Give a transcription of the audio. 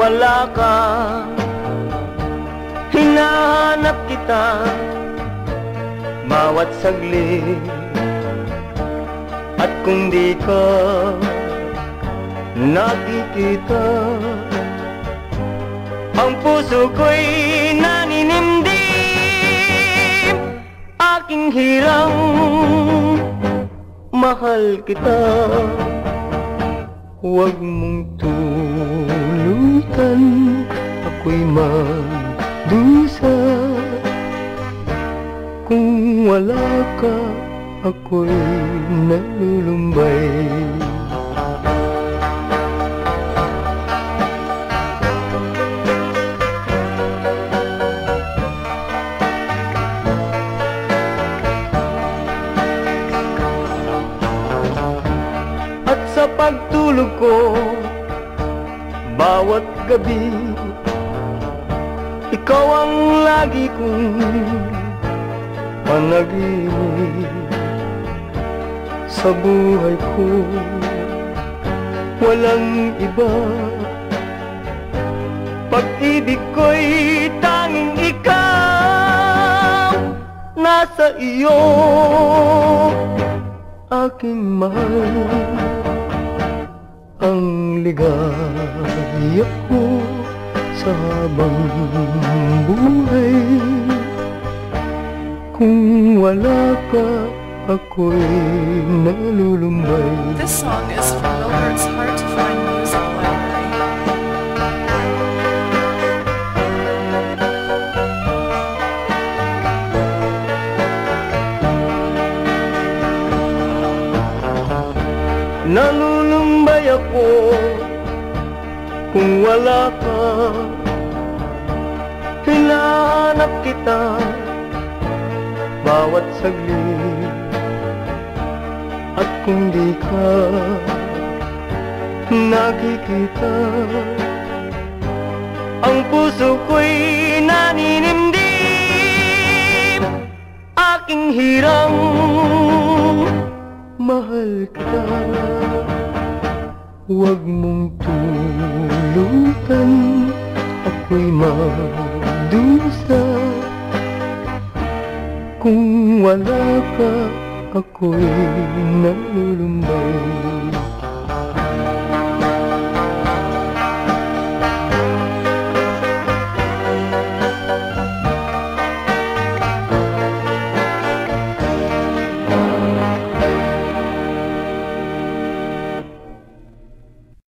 wala ka, hinahanap kita bawat saglit. At kung di ka nakikita, ang puso ko'y naninimdim. Aking hirang mahal kita, huwag mong tulutan, ako'y magdusa. Kung wala ka, ako'y nalulumbay. At sa pagtulog ko, bawat gabi, ikaw ang lagi kong panaginip. Sa buhay ko, walang iba, pag-ibig ko'y tanging ikaw. Nasa iyo, aking mahal, ang ligaya ko sa habang buhay. Kung wala ka, ako'y nalulumbay. This song is from Milbert's Hard to Find Music Library. Nalulumbay ako kung wala ka, hinahanap kita bawat saglit. At kung di ka nakikita, ang puso ko'y naninimdim. Aking hirang mahal kita, huwag mong tulutan, ako'y magdusa. Kung wala ka, ako'y nalulumbay.